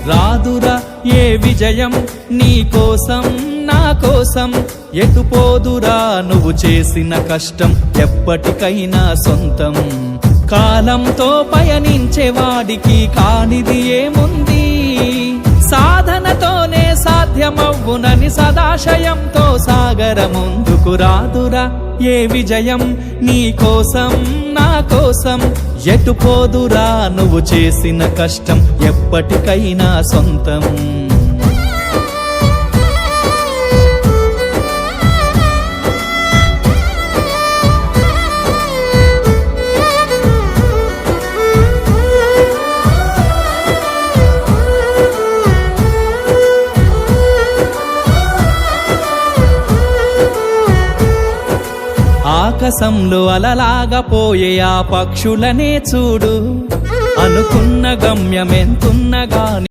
రాదురా ఏ విజయం నీ కోసం నా కోసం, ఎటుపోదురా నువ్వు చేసిన కష్టం ఎప్పటికైనా సొంతం. కాలంతో పయనించేవాడికి కానిది ఏముంది, సాధనతోనే సాధ్యమవ్వునని సదాశయంతో సాగర ముందుకు. రాదురా ఏ విజయం నీ కోసం నా కోసం, ఎటుపోదురా నువ్వు చేసిన కష్టం ఎప్పటికైనా సొంతం. ఆకాశంలో అలలాగా పోయే ఆ పక్షులనే చూడు, అనుకున్న గమ్యమెంతున్నగాని